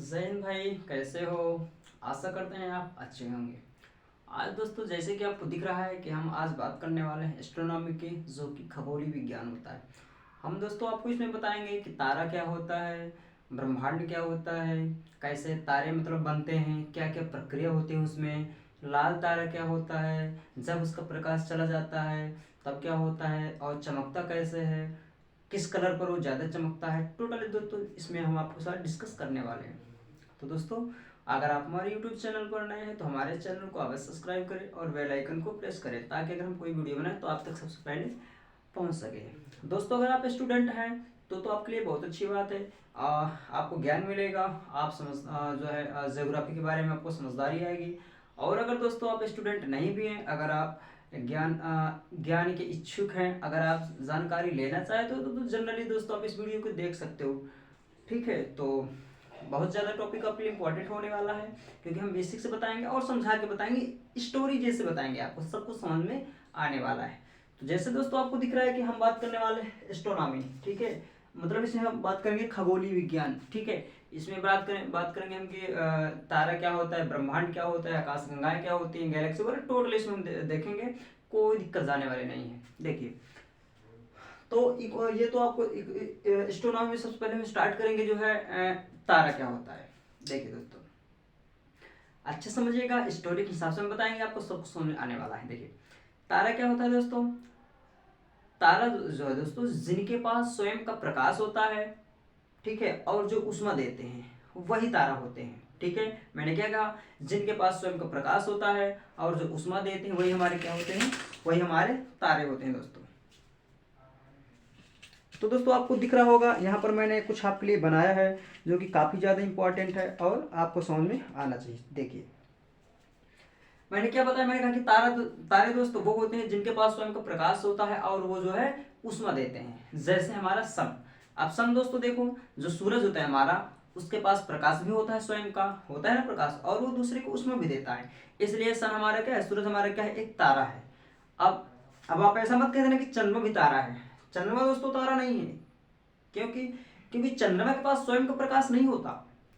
जैन भाई कैसे हो। आशा करते हैं आप अच्छे होंगे। आज दोस्तों जैसे कि आपको दिख रहा है कि हम आज बात करने वाले हैं एस्ट्रोनॉमी की, जो कि खगोलीय विज्ञान होता है। हम दोस्तों आपको इसमें बताएंगे कि तारा क्या होता है, ब्रह्मांड क्या होता है, कैसे तारे मतलब बनते हैं, क्या क्या प्रक्रिया होती है उसमें, लाल तारा क्या होता है, जब उसका प्रकाश चला जाता है तब क्या होता है, और चमकता कैसे है, किस कलर पर वो ज़्यादा चमकता है। टोटली दोस्तों इसमें हम आपके साथ डिस्कस करने वाले हैं। तो दोस्तों अगर आप हमारे यूट्यूब चैनल पर नए हैं तो हमारे चैनल को अवश्य सब्सक्राइब करें और बेल आइकन को प्रेस करें, ताकि अगर हम कोई वीडियो बनाएं तो आप तक सबसे पहले पहुंच सके। दोस्तों अगर आप स्टूडेंट हैं तो आपके लिए बहुत अच्छी बात है। आपको ज्ञान मिलेगा, आप जो है ज्योग्राफी के बारे में आपको समझदारी आएगी। और अगर दोस्तों आप स्टूडेंट नहीं भी हैं, अगर आप ज्ञान के इच्छुक हैं, अगर आप जानकारी लेना चाहते हो तो जनरली दोस्तों आप इस वीडियो को देख सकते हो। ठीक है, तो बहुत ज़्यादा टॉपिक आपके लिए इंपॉर्टेंट होने वाला है, क्योंकि हम बेसिक से बताएंगे और समझा के बताएंगे, स्टोरी जैसे बताएंगे, आपको सब कुछ समझ में आने वाला है। तो जैसे दोस्तों आपको दिख रहा है कि हम बात करने वाले हैं एस्ट्रोनॉमी। ठीक है, मतलब इसमें हम बात करेंगे खगोलीय विज्ञान। ठीक है, इसमें बात करेंगे हम कि तारा क्या होता है, ब्रह्मांड क्या होता है, आकाशगंगाएं क्या होती हैं, गैलेक्सी वगैरह, टोटल इसमें हम देखेंगे। कोई दिक्कत जाने वाली नहीं है। देखिए, तो ये तो आपको एस्ट्रोनॉमी में सबसे पहले हम स्टार्ट करेंगे जो है तारा क्या होता है। देखिए दोस्तों, अच्छे समझिएगा, स्टोरी के हिसाब से हम बताएंगे, आपको सब कुछ समझ में आने वाला है। देखिए, तारा क्या होता है दोस्तों। तारा जो है दोस्तों, जिनके पास स्वयं का प्रकाश होता है, ठीक है, और जो उष्मा देते हैं वही तारा होते हैं। ठीक है, मैंने क्या कहा, जिनके पास स्वयं का प्रकाश होता है और जो उष्मा देते हैं वही हमारे क्या होते हैं, वही हमारे तारे होते हैं दोस्तों। तो दोस्तों आपको दिख रहा होगा, यहाँ पर मैंने कुछ आपके लिए बनाया है जो कि काफ़ी ज़्यादा इंपॉर्टेंट है और आपको समझ में आना चाहिए। देखिए, मैंने क्या बताया, मैंने कहा कि तारे दोस्तों वो होते हैं जिनके पास स्वयं का प्रकाश होता है और वो जो है उष्मा देते हैं, जैसे हमारा सन। अब सन दोस्तों देखो, जो सूरज होता है हमारा, उसके पास प्रकाश भी होता है, स्वयं का होता है ना प्रकाश, और वो दूसरे को उष्मा भी देता है। इसलिए सन हमारा क्या है, सूरज हमारा क्या है, एक तारा है। अब अब आप ऐसा मत कह देना कि चंद्रमा भी तारा है। चंद्रमा दोस्तों तारा नहीं है। क्योंकि क्योंकि चंद्रमा के पास स्वयं का प्रकाश नहीं होता।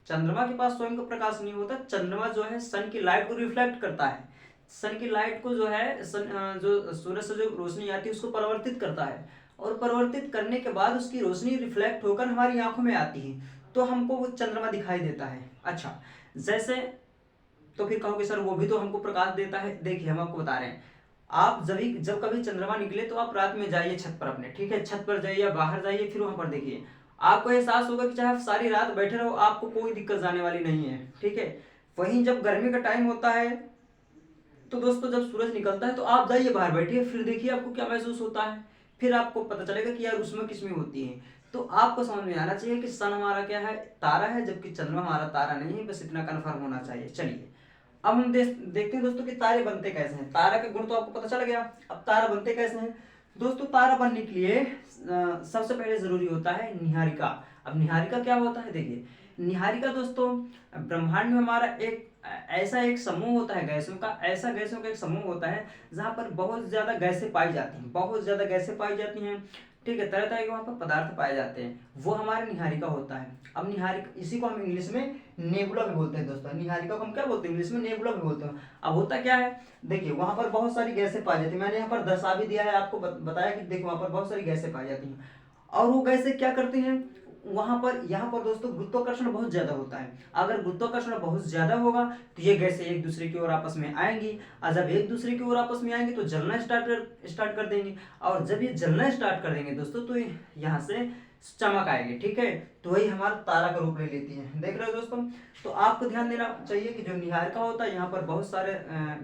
चंद्रमा के पास स्वयं का प्रकाश नहीं होता। चंद्रमा जो है सन की लाइट को रिफ्लेक्ट करता है। सन की लाइट को जो है जो सूरज से जो रोशनी आती है उसको परावर्तित करता है, और परावर्तित करने के बाद उसकी रोशनी रिफ्लेक्ट होकर हमारी आंखों में आती है, तो हमको वो चंद्रमा दिखाई देता है। अच्छा, जैसे तो फिर कहोगे सर वो भी तो हमको प्रकाश देता है। देखिए, हम आपको बता रहे हैं, आप जब कभी चंद्रमा निकले तो आप रात में जाइए छत पर अपने, ठीक है, छत पर जाइए या बाहर जाइए, फिर वहां पर देखिए, आपको एहसास होगा कि चाहे आप सारी रात बैठे रहो आपको कोई दिक्कत जाने वाली नहीं है। ठीक है, वहीं जब गर्मी का टाइम होता है तो दोस्तों जब सूरज निकलता है तो आप जाइए बाहर बैठिए, फिर देखिए आपको क्या महसूस होता है। फिर आपको पता चलेगा कि यार उसमें किसमें होती है। तो आपको समझ में आना चाहिए कि सन हमारा क्या है, तारा है, जबकि चंद्रमा हमारा तारा नहीं है। बस इतना कंफर्म होना चाहिए। चलिए, अब हम देखते हैं दोस्तों कि तारे बनते कैसे हैं। तारा के गुण तो आपको पता चल गया। अब तारा बनते कैसे हैं दोस्तों। तारा बनने के लिए सबसे पहले जरूरी होता है निहारिका। अब निहारिका क्या होता है, देखिए, निहारिका दोस्तों ब्रह्मांड में हमारा ऐसा एक समूह होता है गैसों का, ऐसा गैसों का एक समूह होता है जहां पर बहुत ज्यादा गैसें पाई जाती हैं, बहुत ज्यादा गैसें पाई जाती हैं। ठीक है, तरह तरह के वहां पर पदार्थ पाए जाते हैं, वो हमारे निहारिका होता है। अब निहारिका, इसी को हम इंग्लिश में नेबुला भी बोलते हैं दोस्तों। निहारिका को हम क्या बोलते हैं, इंग्लिश में नेबुला भी बोलते हैं। अब होता क्या है, देखिए, वहां पर बहुत सारी गैसें पाई जाती है। मैंने यहाँ पर दर्शा भी दिया है, आपको बताया कि देखिए वहां पर बहुत सारी गैसें पाई जाती हैं। और वो गैसें क्या करती हैं वहां पर, यहाँ पर दोस्तों गुरुत्वाकर्षण बहुत ज्यादा होता है। अगर गुरुत्वाकर्षण बहुत ज्यादा होगा तो ये गैसें एक दूसरे की ओर आपस में आएंगी, और जब एक दूसरे की ओर आपस में आएंगी तो जलना स्टार्ट कर देंगी। और जब ये जलना स्टार्ट कर देंगे दोस्तों तो यहाँ से चमक आएगी। ठीक है, तो वही हमारा तारा का रूप ले लेती है। देख रहे हो दोस्तों, तो आपको ध्यान देना चाहिए कि जो निहारिका होता है, यहाँ पर बहुत सारे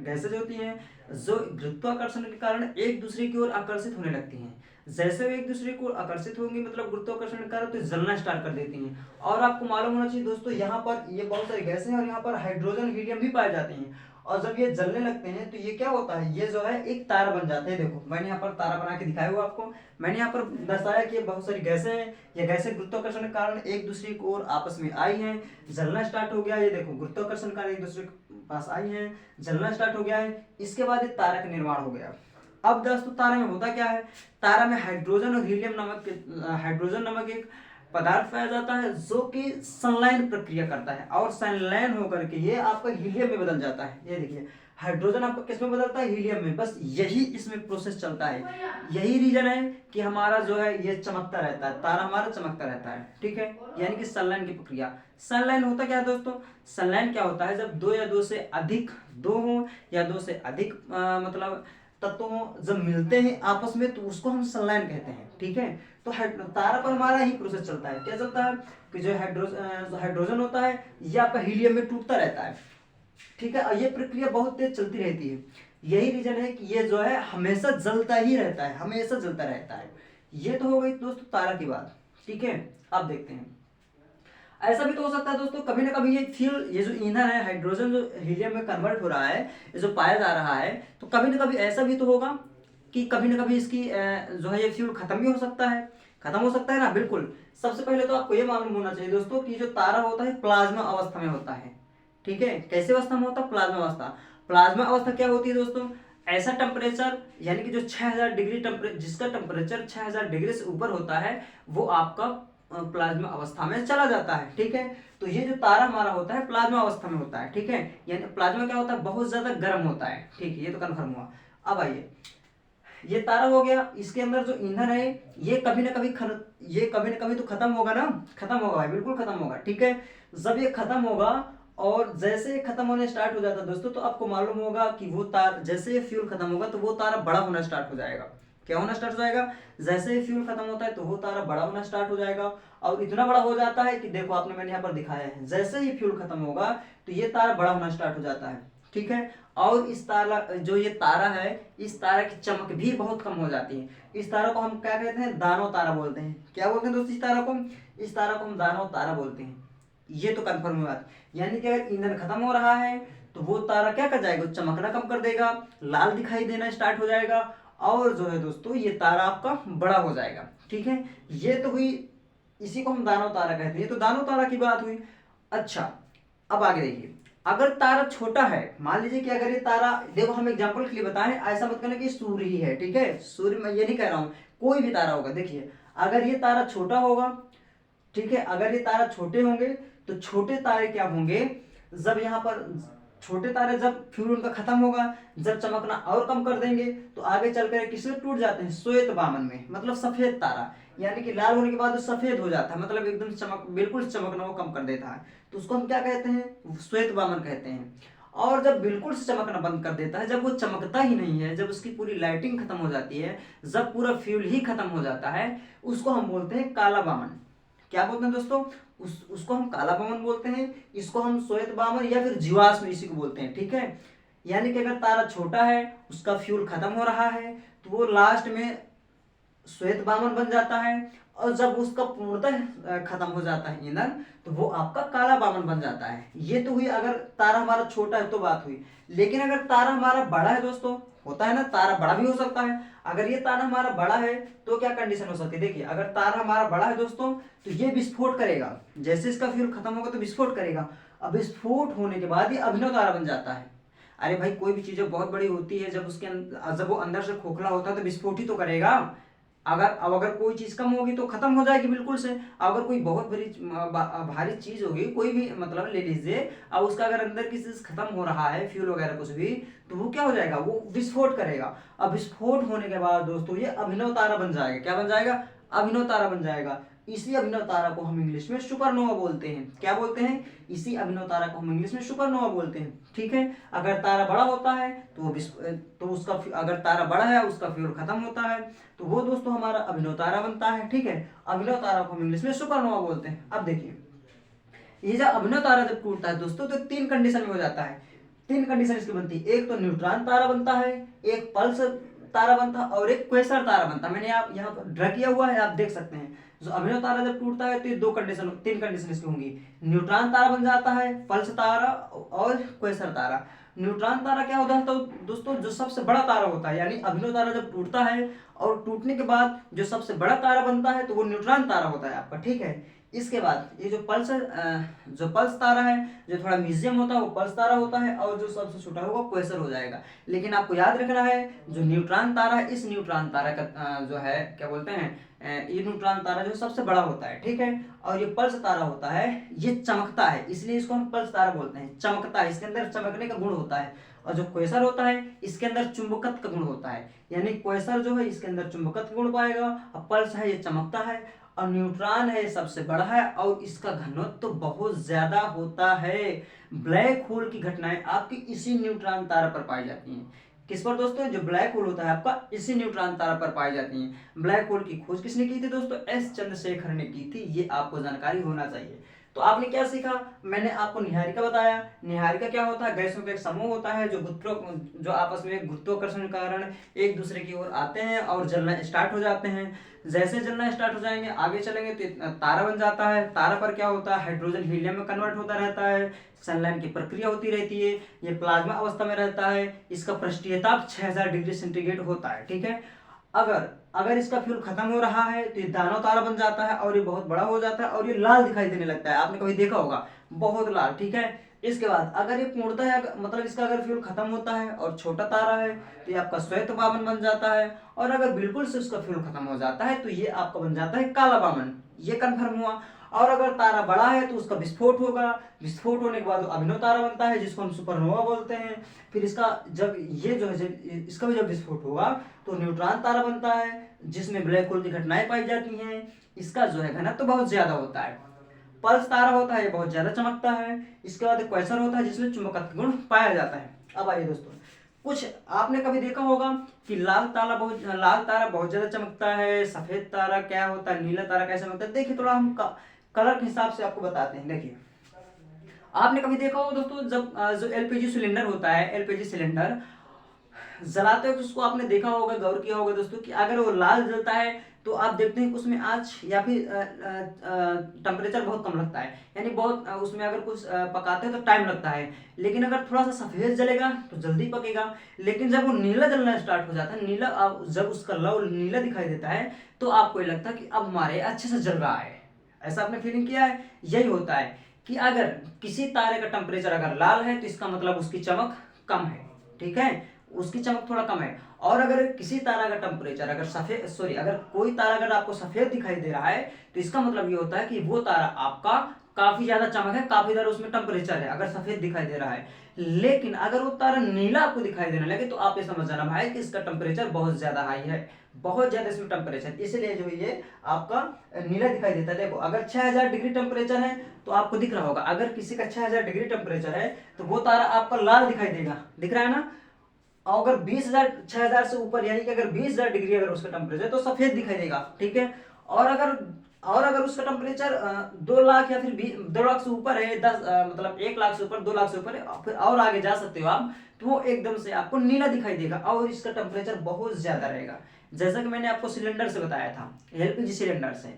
गैसेज होती हैं जो गुरुत्वाकर्षण के कारण एक दूसरे की ओर आकर्षित होने लगती हैं। जैसे वे एक दूसरे को आकर्षित होंगी, मतलब गुरुत्वाकर्षण के कारण, तो जलना स्टार्ट कर देती हैं। और आपको मालूम होना चाहिए दोस्तों, यहाँ पर ये बहुत सारी गैसें हैं और यहाँ पर हाइड्रोजन हीलियम भी पाए जाते हैं। और जब ये जलने लगते हैं तो ये क्या होता है, ये जो है एक तारा बन जाते हैं। देखो, मैंने यहाँ पर तारा बना के दिखाया हुआ आपको। मैंने यहाँ पर दर्शाया कि ये बहुत सारी गैसें हैं, ये गैसें गुरुत्वाकर्षण के कारण एक दूसरे की ओर आपस में आई हैं, जलना स्टार्ट हो गया। ये देखो, गुरुत्वाकर्षण के कारण एक दूसरे के पास आई हैं, जलना स्टार्ट हो गया है। इसके बाद ये तारा का निर्माण हो गया। अब दोस्तों तारा में होता क्या है, तारा में हाइड्रोजन नामक एक पदार्थ पाया जाता है जो कि संलयन प्रक्रिया करता है, और संलयन होकर के ये आपका हीलियम में बदल जाता है। ये देखिए हाइड्रोजन आपका किस में बदलता है, हीलियम में। बस यही इसमें प्रोसेस चलता है, यही रीजन है कि हमारा जो है ये चमकता रहता है, तारा हमारा चमकता रहता है, ठीक है। यानी कि संलयन की प्रक्रिया। संलयन होता क्या है दोस्तों, संलयन क्या होता है, जब दो या दो से अधिक, दो हो या दो से अधिक मतलब तत्वों जब मिलते हैं आपस में तो उसको हम संलयन कहते हैं, ठीक है। तो तारा पर हमारा ही प्रोसेस चलता है, क्या चलता है कि जो हाइड्रोजन होता है ये आपका हीलियम में टूटता रहता है, ठीक है। और ये प्रक्रिया बहुत तेज चलती रहती है, यही रीजन है कि ये जो है हमेशा जलता ही रहता है, हमेशा जलता रहता है। ये तो हो गई दोस्तों तारा की बात, ठीक है। अब देखते हैं, ऐसा भी तो हो सकता है दोस्तों कभी ना कभी ये फ्यूल, ये जो ईंधन है हाइड्रोजन जो हीलियम में कन्वर्ट हो रहा है, ये जो पाया जा रहा है, तो कभी ना कभी ऐसा भी तो होगा कि कभी ना कभी इसकी जो है ये फ्यूल खत्म भी हो सकता है, खत्म हो सकता है ना, बिल्कुल। सबसे पहले तो आपको ये मालूम होना चाहिए दोस्तों कि जो तारा होता है प्लाज्मा अवस्था में होता है, ठीक है। कैसे अवस्था में होता है, प्लाज्मा अवस्था। प्लाज्मा अवस्था क्या होती है दोस्तों, ऐसा टेम्परेचर यानी कि जो 6000 डिग्री टेम्परेचर, जिसका टेम्परेचर 6000 डिग्री से ऊपर होता है वो आपका प्लाज्मा अवस्था में चला जाता है, ठीक है। तो ये जो तारा हमारा होता है प्लाज्मा अवस्था में होता है, ठीक है। यानी प्लाज्मा क्या होता है, बहुत ज्यादा गर्म होता है, ठीक है। ये तो कन्फर्म हुआ। अब आइए, ये तारा हो गया, इसके अंदर जो ईंधन है ये कभी ना कभी ये कभी ना कभी तो खत्म होगा ना, खत्म होगा भाई, बिल्कुल खत्म होगा, ठीक है। जब ये खत्म होगा और जैसे खत्म होने स्टार्ट हो जाता है दोस्तों, तो आपको मालूम होगा कि वो तार, जैसे ये फ्यूल खत्म होगा तो वो तारा बड़ा होना स्टार्ट हो जाएगा। क्या होना स्टार्ट हो जाएगा, जैसे ही फ्यूल खत्म होता है तो वो तारा बड़ा होना स्टार्ट हो जाएगा, और इतना बड़ा हो जाता है कि देखो आपने, मैंने यहाँ पर दिखाया है, जैसे ही फ्यूल खत्म होगा तो ये तारा बड़ा होना स्टार्ट हो जाता है, ठीक है। और इस तारा, जो ये तारा है, इस तारा की चमक भी बहुत कम हो जाती है। इस तारा को हम क्या कहते हैं, दानव तारा बोलते हैं। क्या बोलते हैं दोस्तों इस तारा को, इस तारा को हम दानव तारा बोलते हैं। ये तो कंफर्म हुआ, यानी कि अगर ईंधन खत्म हो रहा है तो वो तारा क्या कर जाएगा, चमकना कम कर देगा, लाल दिखाई देना स्टार्ट हो जाएगा, और जो है दोस्तों ये तारा आपका बड़ा हो जाएगा, ठीक है। ये तो हुई, इसी को हम दानव तारा कहते हैं, ये तो दानव तारा की बात हुई। अच्छा, अब आगे देखिए, अगर तारा छोटा है, मान लीजिए कि अगर ये तारा, देखो हम एग्जांपल के लिए बताएं, ऐसा मत करना कि सूर्य ही है, ठीक है। सूर्य मैं ये नहीं कह रहा हूं, कोई भी तारा होगा। देखिए अगर ये तारा छोटा होगा, ठीक है, अगर ये तारा छोटे होंगे तो छोटे तारे क्या होंगे, जब यहाँ पर छोटे तारे जब फ्यूल उनका खत्म होगा, जब चमकना और कम कर देंगे तो आगे चलकर किसमें टूट जाते हैं, श्वेत वामन में, मतलब सफेद तारा। यानी कि लाल होने के बाद सफेद हो जाता है, मतलब एकदम चमक, बिल्कुल चमकना वो कम कर देता है, तो उसको हम क्या कहते हैं, श्वेत वामन कहते हैं। और जब बिल्कुल से चमकना बंद कर देता है, जब वो चमकता ही नहीं है, जब उसकी पूरी लाइटिंग खत्म हो जाती है, जब पूरा फ्यूल ही खत्म हो जाता है, उसको हम बोलते हैं काला वामन। क्या बोलते हैं दोस्तों, उसको हम काला वामन बोलते हैं, इसको हम श्वेत वामन या फिर जीवाश्म इसी को बोलते हैं, ठीक है। यानी कि अगर तारा छोटा है, उसका फ्यूल खत्म हो रहा है, तो वो लास्ट में श्वेत वामन बन जाता है, और जब उसका पूर्णतः खत्म हो जाता है ईंधन, तो वो आपका काला वामन बन जाता है। ये तो हुई अगर तारा हमारा छोटा है तो बात हुई। लेकिन अगर तारा हमारा बड़ा है दोस्तों, होता है ना, तारा बड़ा भी हो सकता है। अगर ये तारा हमारा बड़ा है तो क्या कंडीशन हो सकती है, देखिए अगर तारा हमारा बड़ा है दोस्तों तो ये विस्फोट करेगा, जैसे इसका फ्यूल खत्म होगा तो विस्फोट करेगा। अब विस्फोट होने के बाद ये अभिनव तारा बन जाता है। अरे भाई कोई भी चीज बहुत बड़ी होती है, जब उसके जब वो अंदर से खोखला होता है तो विस्फोट ही तो करेगा। अगर कोई चीज कम होगी तो खत्म हो जाएगी बिल्कुल से। अगर कोई बहुत बड़ी भारी चीज होगी, कोई भी मतलब ले लीजिए, अब उसका अगर अंदर की चीज खत्म हो रहा है, फ्यूल वगैरह कुछ भी, तो वो क्या हो जाएगा, वो विस्फोट करेगा। अब विस्फोट होने के बाद दोस्तों ये अभिनव तारा बन जाएगा। क्या बन जाएगा, अभिनव तारा बन जाएगा। इसी अभिनव तारा को हम इंग्लिश में सुपरनोवा बोलते हैं। क्या बोलते हैं, इसी अभिनव तारा को हम इंग्लिश में सुपरनोवा बोलते हैं, ठीक है। अगर तारा बड़ा होता है तो उसका, अगर तारा बड़ा है उसका फ्यूल खत्म होता है तो वो दोस्तों हमारा अभिनव तारा बनता है, ठीक है। अभिनव तारा को हम इंग्लिश में सुपरनोवा बोलते हैं। अब देखिए, ये जब अभिनव तारा जब टूटता है दोस्तों तो 3 कंडीशन में हो जाता है। 3 कंडीशन इसकी बनती है, एक तो न्यूट्रॉन तारा बनता है, एक पल्स तारा बनता है, और एक क्वेसर तारा बनता है। मैंने आप यहाँ पर ड्रा किया हुआ है, आप देख सकते हैं। जो अभिनव तारा जब टूटता है तो ये 3 कंडीशन इसकी होंगी, न्यूट्रॉन तारा बन जाता है, पल्स तारा और क्वेसर तारा। न्यूट्रॉन तारा क्या होता है तो दोस्तों, जो सबसे बड़ा तारा होता है, यानी अभिनव तारा जब टूटता है और टूटने के बाद जो सबसे बड़ा तारा बनता है तो वो न्यूट्रॉन तारा होता है आपका, ठीक है। इसके बाद ये जो पल्स तारा है, जो थोड़ा म्यूजियम होता है वो पल्स तारा होता है, और जो सबसे छोटा होगा क्वेसर हो जाएगा। लेकिन आपको याद रखना है जो न्यूट्रॉन तारा है, इस न्यूट्रॉन तारा का जो है क्या बोलते हैं, ये न्यूट्रॉन तारा जो सबसे बड़ा होता है, ठीक है। और ये पल्स तारा होता है, ये चमकता है, इसलिए इसको हम पल्स तारा बोलते हैं, चमकता है, इसके अंदर चमकने का गुण होता है। और जो क्वेसर होता है इसके अंदर चुंबकत्व का गुण होता है, यानी क्वेसर जो है इसके अंदर चुंबकत्व गुण पाएगा, और पल्स है ये चमकता है, और न्यूट्रॉन है ये सबसे बड़ा है, और इसका घनत्व तो बहुत ज्यादा होता है। ब्लैक होल की घटनाएं आपकी इसी न्यूट्रॉन तारा पर पाई जाती हैं। किस पर दोस्तों, जो ब्लैक होल होता है आपका इसी न्यूट्रॉन तारा पर पाई जाती हैं। ब्लैक होल की खोज किसने की थी दोस्तों, एस चंद्रशेखर ने की थी, ये आपको जानकारी होना चाहिए। तो आपने क्या सीखा, मैंने आपको निहारिका बताया। निहारिका क्या होता है, गैसों का एक समूह होता है जो आपस में गुरुत्वाकर्षण के कारण एक दूसरे की ओर आते हैं और जलना स्टार्ट हो जाते हैं। जैसे जलना स्टार्ट हो जाएंगे, आगे चलेंगे तो तारा बन जाता है। तारा पर क्या होता है, हाइड्रोजन हीलियम में कन्वर्ट होता रहता है, सनलाइन की प्रक्रिया होती रहती है, ये प्लाज्मा अवस्था में रहता है, इसका पृष्ठीय ताप 6000 डिग्री सेंटीग्रेड होता है, ठीक है। अगर इसका फ्यूल खत्म हो रहा है तो ये दानव तारा बन जाता है, और ये बहुत बड़ा हो जाता है, और ये लाल दिखाई देने लगता है, आपने कभी देखा होगा, बहुत लाल, ठीक है। इसके बाद अगर ये पूर्णतः मतलब इसका अगर फ्यूल खत्म होता है और छोटा तारा है तो ये आपका श्वेत वामन बन जाता है, और अगर बिल्कुल से उसका फ्यूल खत्म हो जाता है तो ये आपका बन जाता है काला वामन, ये कन्फर्म हुआ। और अगर तारा बड़ा है तो उसका विस्फोट होगा, विस्फोट होने के बाद अभिनव तारा बनता है जिसको हम सुपरनोवा बोलते हैं। फिर इसका जब ये जो है इसका भी जब विस्फोट होगा तो न्यूट्रॉन तारा बनता है जिसमें ब्लैक होल की घटनाएं पाई जाती हैं। इसका जो है घनत्व तो बहुत ज्यादा होता है। पल्स तारा होता है ये बहुत ज्यादा चमकता है। इसके बाद क्वेसर होता है जिसमें चुंबकत्व गुण पाया जाता है। अब आइए दोस्तों, कुछ आपने कभी देखा होगा कि लाल तारा बहुत ज्यादा चमकता है, सफेद तारा क्या होता है, नीला तारा कैसे चमकता है। देखिए थोड़ा हम कलर के हिसाब से आपको बताते हैं। देखिए आपने कभी देखा होगा दोस्तों, जब जो एलपीजी सिलेंडर होता है, एलपीजी सिलेंडर जलाते वक्त उसको आपने देखा होगा, गौर किया होगा दोस्तों कि अगर वो लाल जलता है तो आप देखते हैं कि उसमें आंच या फिर टेम्परेचर बहुत कम लगता है, यानी बहुत उसमें अगर कुछ पकाते हैं तो टाइम लगता है। लेकिन अगर थोड़ा सा सफेद जलेगा तो जल्दी पकेगा। लेकिन जब वो नीला जलना स्टार्ट हो जाता है, नीला जब उसका लव नीला दिखाई देता है तो आपको ये लगता है कि अब हमारे अच्छे से जल रहा है। ऐसा आपने फीलिंग किया है? यही होता है कि अगर किसी तारे का टेम्परेचर अगर लाल है तो इसका मतलब उसकी चमक कम है, ठीक है, उसकी चमक थोड़ा कम है। और अगर किसी तारा का टेम्परेचर अगर कोई तारा अगर आपको सफेद दिखाई दे रहा है तो इसका मतलब ये होता है कि वो तारा आपका काफी ज्यादा चमक है, काफी ज्यादा उसमें टेम्परेचर है, अगर सफेद दिखाई दे रहा है। लेकिन अगर वो तारा नीला आपको दिखाई देने लगे तो आप ये समझ जाना भाई कि इसका टेम्परेचर बहुत ज्यादा हाई है, बहुत ज्यादा इसमें टेम्परेचर, इसलिए जो ये आपका नीला दिखाई देता है। देखो अगर 6000 डिग्री टेम्परेचर है तो आपको दिख रहा होगा, अगर किसी का 6000 डिग्री टेम्परेचर है तो वो तारा आपका लाल दिखाई देगा, दिख रहा है ना। और अगर 6000 से ऊपर यानी कि अगर 20000 डिग्री अगर उसका टेम्परेचर तो सफेद दिखाई देगा, ठीक है। और अगर उसका टेम्परेचर 2 लाख या फिर 2 लाख से ऊपर है, 1 लाख से ऊपर, 2 लाख से ऊपर है, फिर और आगे जा सकते हो आप, तो वो एकदम से आपको नीला दिखाई देगा और इसका टेम्परेचर बहुत ज्यादा रहेगा। जैसा कि मैंने आपको सिलेंडर से बताया था, एलपीजी सिलेंडर से,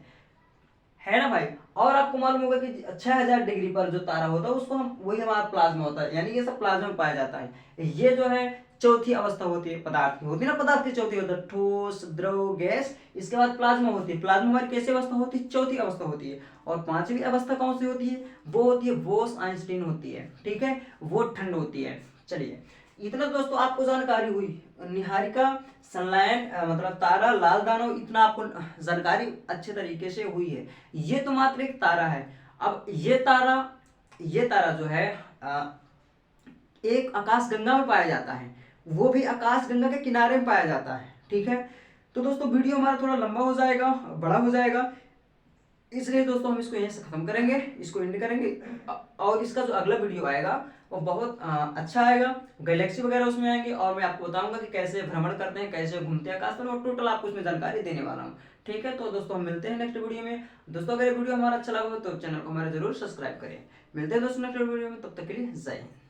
है ना भाई। और आपको मालूम होगा कि 6000 डिग्री पर जो तारा होता है उसको हम वही हमारा प्लाज्मा होता है, यानी ये सब प्लाज्मा में पाया जाता है। ये जो है चौथी अवस्था होती है पदार्थ की, होती है ना, पदार्थ की चौथी होता है, ठोस, द्रव, गैस, इसके बाद प्लाज्मा होती है। प्लाज्मा हमारी कैसी अवस्था होती है? चौथी अवस्था होती है। और पांचवी अवस्था कौन सी होती है? वो होती है बोस-आइंस्टीन होती है, ठीक है, वो ठंड होती है। चलिए इतना दोस्तों आपको जानकारी हुई, निहारिका, सनलाइन मतलब तारा, लाल दानव, इतना आपको जानकारी अच्छे तरीके से हुई है। ये तो मात्र एक तारा है। अब ये तारा जो है एक आकाश गंगा में पाया जाता है, वो भी आकाश गंगा के किनारे में पाया जाता है, ठीक है। तो दोस्तों वीडियो हमारा थोड़ा लंबा हो जाएगा, बड़ा हो जाएगा, इसलिए दोस्तों हम इसको यहीं से खत्म करेंगे, इसको एंड करेंगे। और इसका जो अगला वीडियो आएगा वो बहुत अच्छा आएगा, गैलेक्सी वगैरह उसमें आएंगे, और मैं आपको बताऊंगा कि कैसे भ्रमण करते हैं, कैसे घूमते हैं आकाश में, और टोटल आपको इसमें जानकारी देने वाला हूँ, ठीक है। तो दोस्तों हम मिलते हैं नेक्स्ट वीडियो में। दोस्तों अगर ये वीडियो हमारा अच्छा लगा हो तो चैनल को हमारा जरूर सब्सक्राइब करें। मिलते हैं दोस्तों नेक्स्ट वीडियो में, तब तक के लिए जय हिंद।